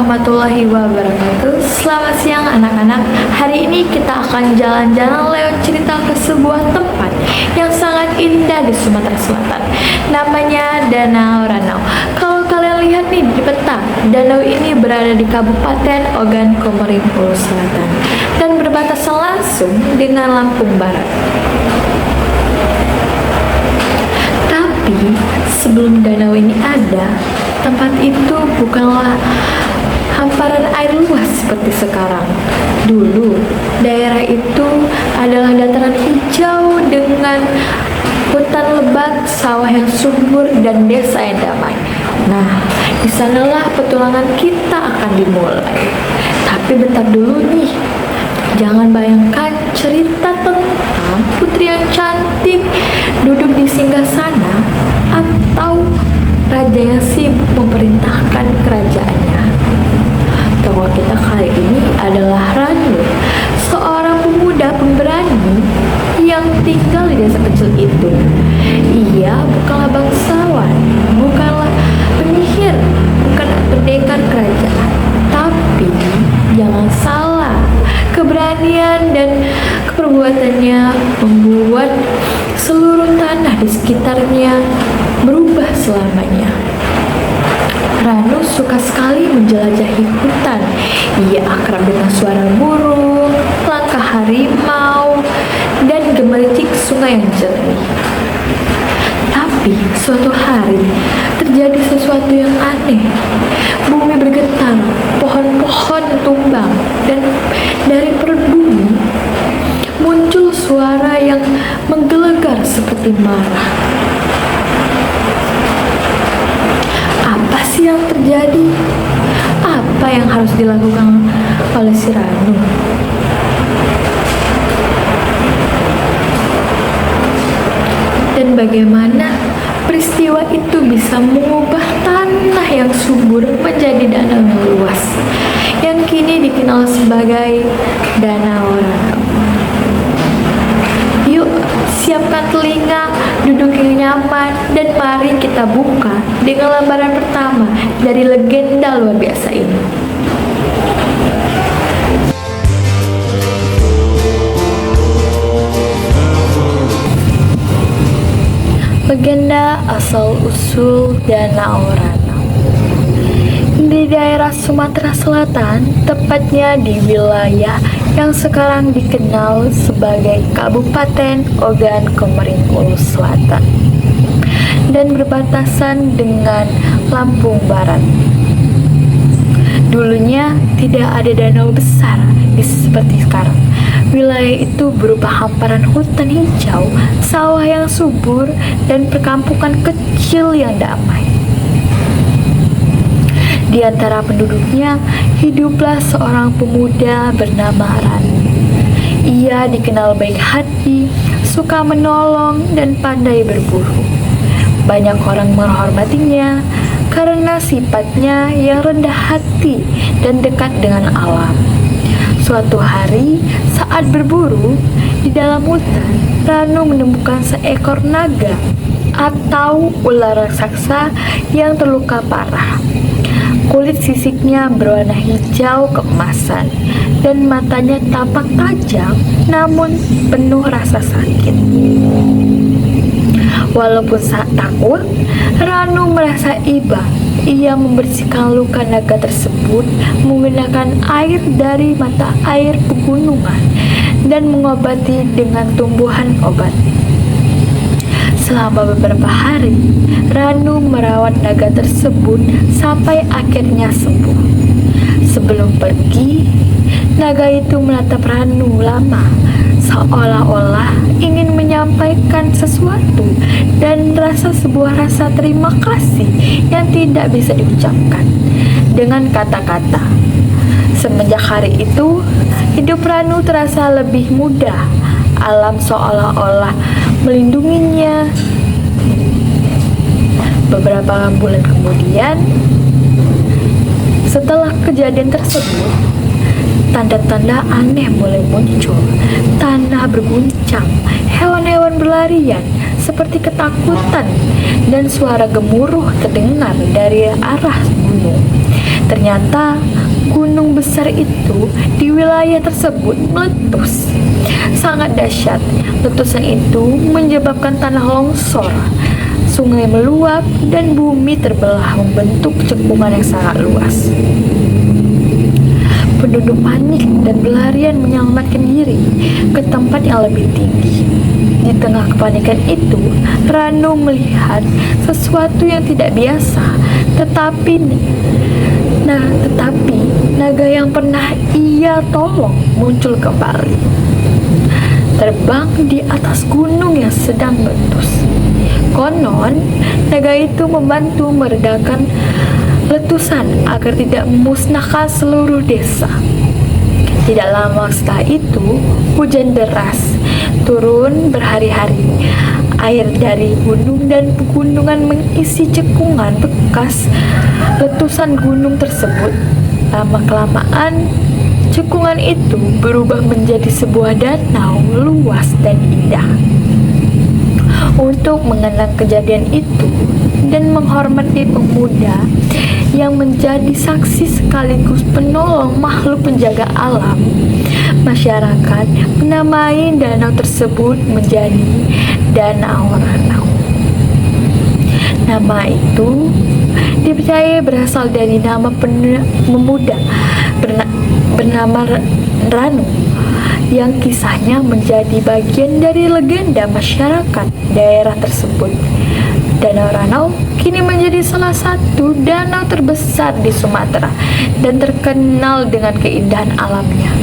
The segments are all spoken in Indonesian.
warahmatullahi wabarakatuh. Selamat siang anak-anak. Hari ini kita akan jalan-jalan lewat cerita ke sebuah tempat yang sangat indah di Sumatera Selatan. Namanya Danau Ranau. Kalau kalian lihat nih di peta, danau ini berada di Kabupaten Ogan Komering Ulu Selatan dan berbatasan langsung dengan Lampung Barat. Tapi sebelum danau ini ada, tempat itu bukanlah hamparan air luas seperti sekarang. Dulu, daerah itu adalah dataran hijau dengan hutan lebat, sawah yang subur, dan desa yang damai. Nah, di sanalah petualangan kita akan dimulai. Tapi bentar dulu nih, jangan bayangkan cerita tentang putri yang cantik duduk di singgasana atau raja yang sibuk memerintahkan kerajaannya. Tokoh kita kali ini adalah Ranu, seorang pemuda pemberani yang tinggal di desa kecil itu. Ia bukanlah bangsawan, bukanlah penyihir, bukan pendekar kerajaan. Tapi jangan salah, keberanian dan keperbuatannya membuat seluruh tanah di sekitarnya berubah selamanya. Ranu suka sekali menjelajahi hutan. Ia akrab dengan suara burung, langkah harimau, dan gemericik sungai yang jernih. Tapi suatu hari terjadi sesuatu yang aneh. Bumi bergetar, pohon-pohon tumbang, dan dari perut bumi muncul suara yang menggelegar seperti marah. Apa sih yang terjadi? Apa yang harus dilakukan oleh si Ranu? Dan bagaimana peristiwa itu bisa mengubah tanah yang subur menjadi danau yang luas, yang kini dikenal sebagai Danau Ranau. Yuk, siapkan telinga, duduk yang nyaman, dan mari kita buka dengan lembaran pertama dari legenda luar biasa ini. Legenda asal-usul Danau Ranau. Di daerah Sumatera Selatan, tepatnya di wilayah yang sekarang dikenal sebagai Kabupaten Ogan Komering Ulu Selatan dan berbatasan dengan Lampung Barat. Dulunya tidak ada danau besar seperti sekarang. Wilayah itu berupa hamparan hutan hijau, sawah yang subur, dan perkampungan kecil yang damai. Di antara penduduknya, hiduplah seorang pemuda bernama Ranu. Ia dikenal baik hati, suka menolong, dan pandai berburu. Banyak orang menghormatinya karena sifatnya yang rendah hati dan dekat dengan alam. Suatu hari, saat berburu di dalam hutan, Ranu menemukan seekor naga atau ular raksasa yang terluka parah. Kulit sisiknya berwarna hijau keemasan dan matanya tampak tajam namun penuh rasa sakit. Walaupun saat takut, Ranu merasa iba. Ia membersihkan luka naga tersebut menggunakan air dari mata air pegunungan dan mengobati dengan tumbuhan obat. Selama beberapa hari, Ranu merawat naga tersebut sampai akhirnya sembuh. Sebelum pergi, naga itu menatap Ranu lama, seolah-olah ingin menyampaikan sesuatu dan sebuah rasa terima kasih yang tidak bisa diucapkan dengan kata-kata. Semenjak hari itu, hidup Ranu terasa lebih mudah. Alam seolah-olah melindunginya. Beberapa bulan kemudian, setelah kejadian tersebut, tanda-tanda aneh mulai muncul. Tanah berguncang, hewan-hewan berlarian, seperti ketakutan dan suara gemuruh terdengar dari arah gunung. Ternyata gunung besar itu di wilayah tersebut meletus. Sangat dahsyat, letusan itu menyebabkan tanah longsor, sungai meluap, dan bumi terbelah membentuk cekungan yang sangat luas. Penduduk panik dan berlarian menyelamatkan diri ke tempat yang lebih tinggi. Di tengah kepanikan itu, Rano melihat sesuatu yang tidak biasa, tetapi naga yang pernah ia tolong muncul kembali, terbang di atas gunung yang sedang meletus. Konon, naga itu membantu meredakan letusan agar tidak memusnahkan seluruh desa. Tidak lama setelah itu, hujan deras turun berhari-hari. Air dari gunung dan pegunungan mengisi cekungan bekas letusan gunung tersebut. Lama-kelamaan, cekungan itu berubah menjadi sebuah danau luas dan indah. Untuk mengenang kejadian itu dan menghormati pemuda yang menjadi saksi sekaligus penolong makhluk penjaga alam, masyarakat menamai danau tersebut menjadi Danau Ranau. Nama itu dipercaya berasal dari nama pemuda bernama Ranu, yang kisahnya menjadi bagian dari legenda masyarakat daerah tersebut. Danau Ranau kini menjadi salah satu danau terbesar di Sumatera dan terkenal dengan keindahan alamnya.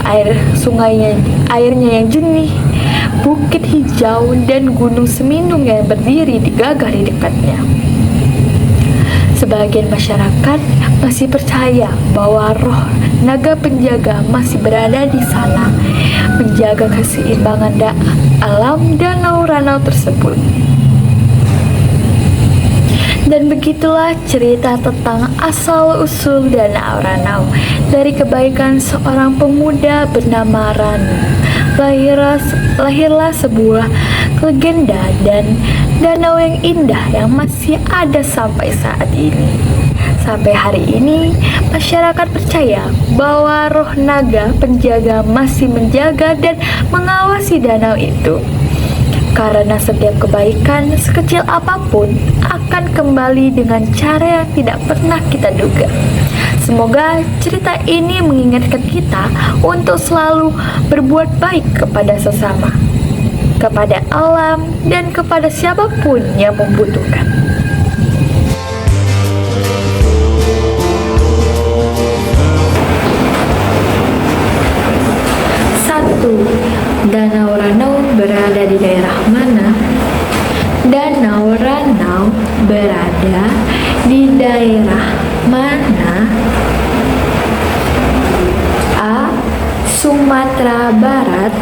Airnya yang jernih, bukit hijau, dan gunung seminung yang berdiri di gagah di dekatnya. Sebagian masyarakat masih percaya bahwa roh naga penjaga masih berada di sana, menjaga keseimbangan alam Danau Ranau tersebut. Dan begitulah cerita tentang asal-usul Danau Ranau. Dari kebaikan seorang pemuda bernama Ranu, lahirlah sebuah legenda dan danau yang indah yang masih ada sampai saat ini. Sampai hari ini, masyarakat percaya bahwa roh naga penjaga masih menjaga dan mengawasi danau itu. Karena setiap kebaikan, sekecil apapun, akan kembali dengan cara yang tidak pernah kita duga. Semoga cerita ini mengingatkan kita untuk selalu berbuat baik kepada sesama, kepada alam, dan kepada siapapun yang membutuhkan. Danau Ranau berada di daerah mana? Danau Ranau berada di daerah mana? A. Sumatera Barat.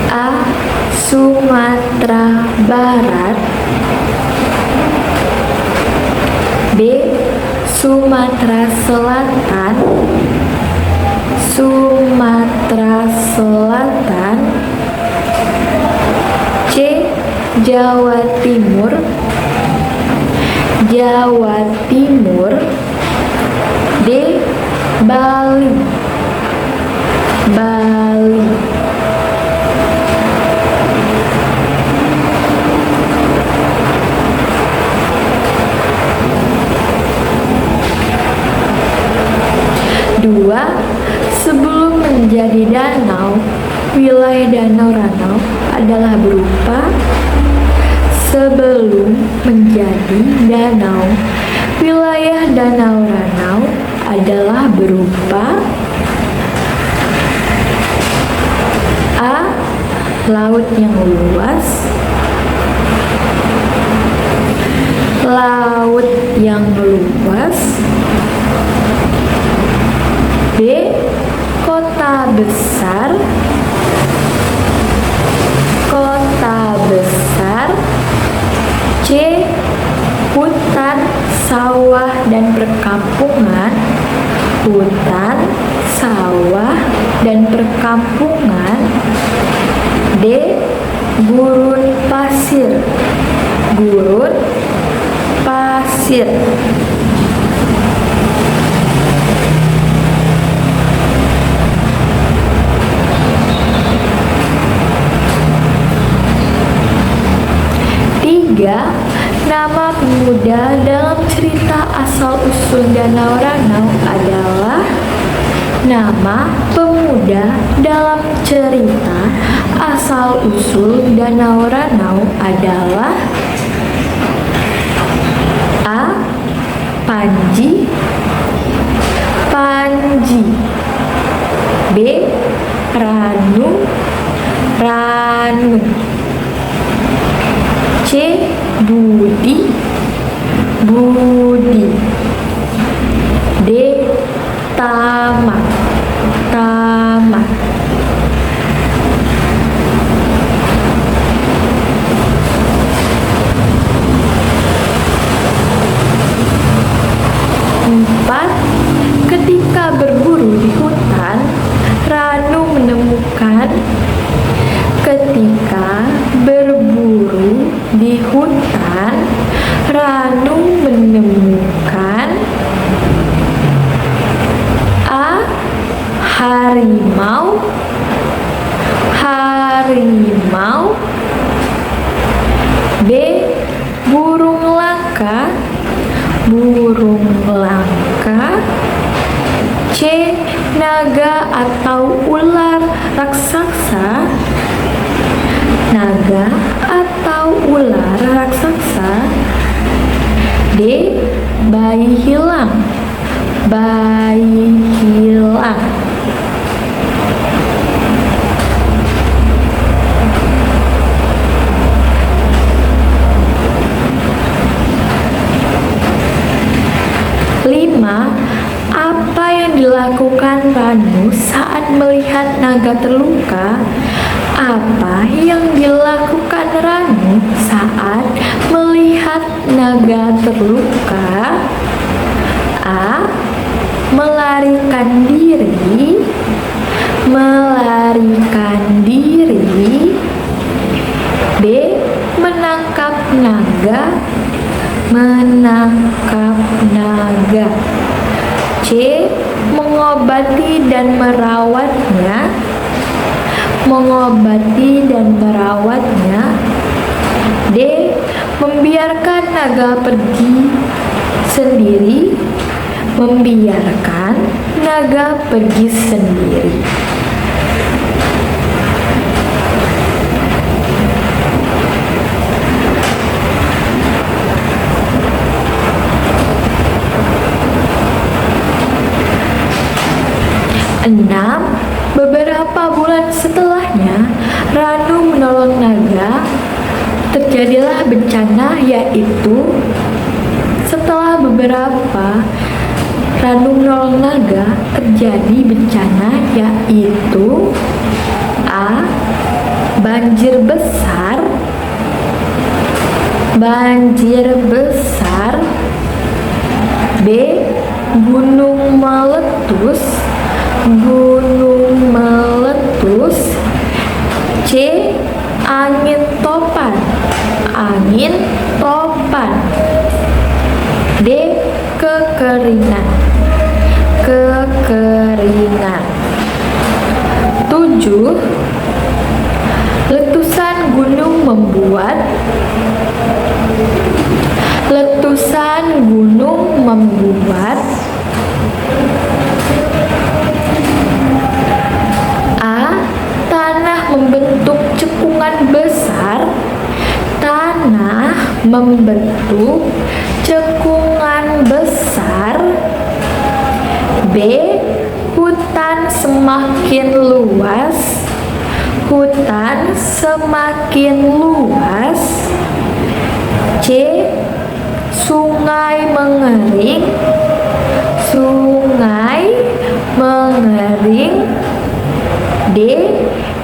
A. Sumatera Barat. B. Sumatera Selatan. Sumatera Selatan. C. Jawa Timur. Jawa Timur. D. Bali. Bali. Dua. Sebelum menjadi danau, wilayah Danau Ranau adalah berupa. Sebelum menjadi danau, wilayah Danau Ranau adalah berupa A. Laut yang luas. Laut yang luas. B. Kota besar. Kota besar. C. Hutan, sawah, dan perkampungan. Hutan, sawah, dan perkampungan. D. Gurun pasir. Gurun pasir. Tiga, nama pemuda dalam cerita asal-usul Danau Ranau adalah nama pemuda dalam cerita asal-usul Danau Ranau adalah A. Panji. Panji. B. Ranu. Ranu. C. Budi. Budi. D. Tama. Tama. Empat, ketika berburu di hutan, Ranu menemukan. Ketika berburu di hutan, Ranu menemukan A. Harimau. Harimau. B. Burung langka. Burung langka. C. Naga atau ular raksasa. Naga atau ular raksasa. D. Bayi hilang. Bayi hilang. Lima, apa yang dilakukan Ranu saat melihat naga terluka? Apa yang dilakukan Ranu saat melihat naga terluka? A. Melarikan diri. Melarikan diri. B. Menangkap naga. Menangkap naga. C. Mengobati dan merawatnya. Mengobati dan merawatnya. D. Membiarkan naga pergi sendiri. Membiarkan naga pergi sendiri. Enam, beberapa bulan setelahnya, Ranu menolong naga. Terjadilah bencana, yaitu setelah beberapa Ranu menolong naga, terjadi bencana, yaitu A. Banjir besar. Banjir besar. B. Gunung meletus. Gunung meletus. C. Angin topan. Angin topan. D. Kekeringan. Kekeringan. 7. Letusan gunung membuat. Letusan gunung membuat. A. Tanah membentuk cekungan besar. Tanah membentuk cekungan besar. B. Hutan semakin luas. Hutan semakin luas. C. Sungai mengering. Sungai mengering. D.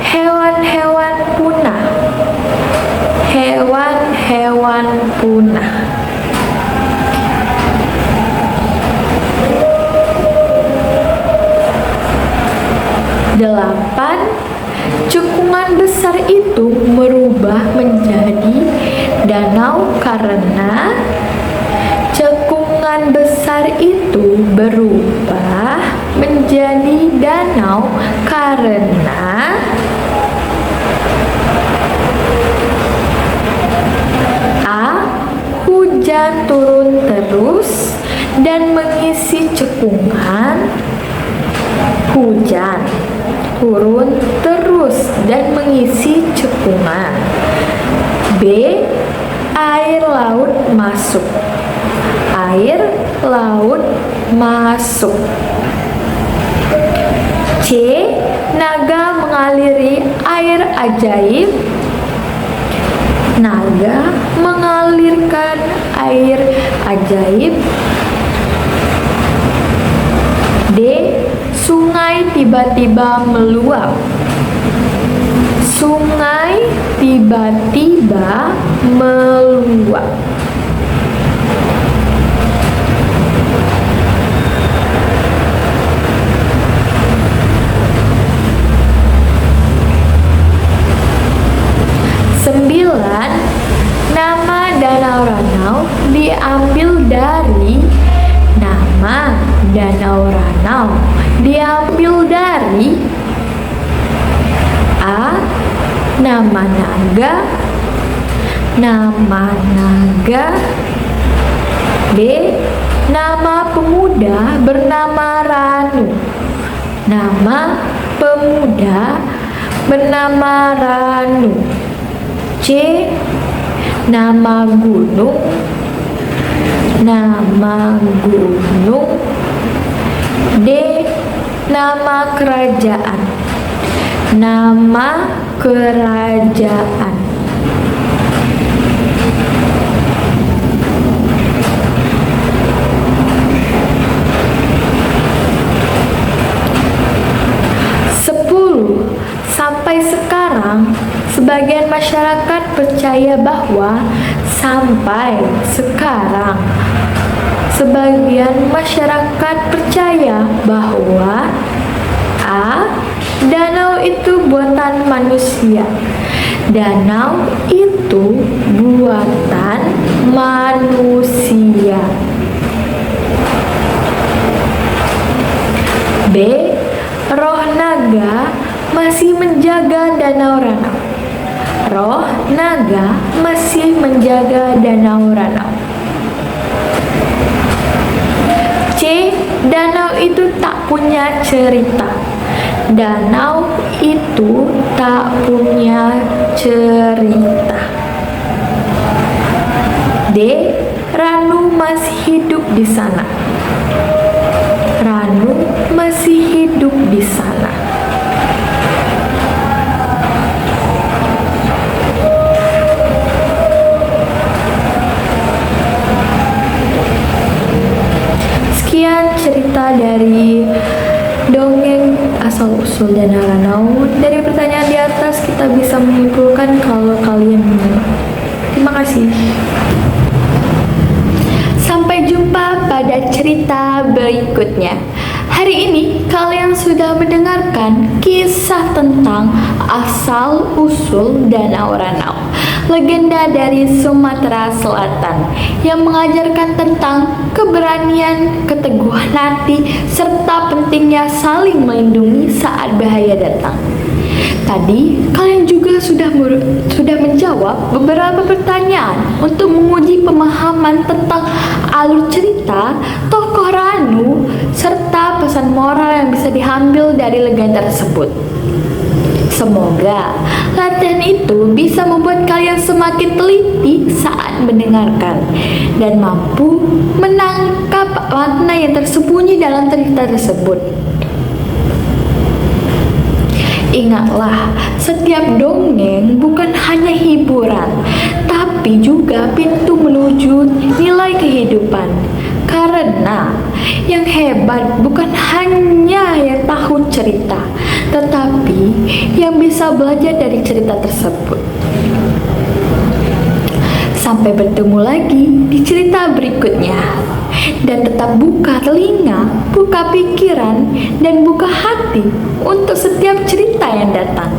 Hewan-hewan punah. Hewan-hewan punah. danau karena cekungan besar itu berubah menjadi danau karena A. Hujan turun terus dan mengisi cekungan. Hujan turun terus dan mengisi cekungan. B. Air laut masuk. Air laut masuk. C. Naga mengaliri air ajaib. Naga mengalirkan air ajaib. D. Sungai tiba-tiba meluap. Sungai tiba-tiba meluap. Sembilan, nama Danau Ranau diambil dari nama Danau Ranau diambil dari A. Nama naga. Nama naga. B. Nama pemuda bernama Ranu. Nama pemuda bernama Ranu. C. Nama gunung. Nama gunung. D. Nama kerajaan. Nama kerajaan. Sampai sekarang, sebagian masyarakat percaya bahwa A. Danau itu buatan manusia. Danau itu buatan manusia. B. Roh naga masih menjaga Danau Ranau. Roh naga masih menjaga Danau Ranau. C. Danau itu tak punya cerita. Danau itu tak punya cerita. D. Ranu masih hidup di sana. Ranu masih hidup di sana. Sekian cerita dari dongeng asal-usul Danau Ranau. Dari pertanyaan di atas kita bisa menyimpulkan kalau kalian benar. Terima kasih. Sampai jumpa pada cerita berikutnya. Hari ini kalian sudah mendengarkan kisah tentang asal-usul Danau Ranau, legenda dari Sumatera Selatan yang mengajarkan tentang keberanian, keteguhan hati, serta pentingnya saling melindungi saat bahaya datang. Tadi kalian juga sudah menjawab beberapa pertanyaan untuk menguji pemahaman tentang alur cerita, tokoh Ranu, serta pesan moral yang bisa diambil dari legenda tersebut. Semoga latihan itu bisa membuat kalian semakin teliti saat mendengarkan dan mampu menangkap makna yang tersembunyi dalam cerita tersebut. Ingatlah, setiap dongeng bukan hanya hiburan, tapi juga pintu menuju nilai kehidupan. Karena yang hebat bukan hanya yang tahu cerita, tetapi yang bisa belajar dari cerita tersebut. Sampai bertemu lagi di cerita berikutnya. Dan tetap buka telinga, buka pikiran, dan buka hati untuk setiap cerita yang datang.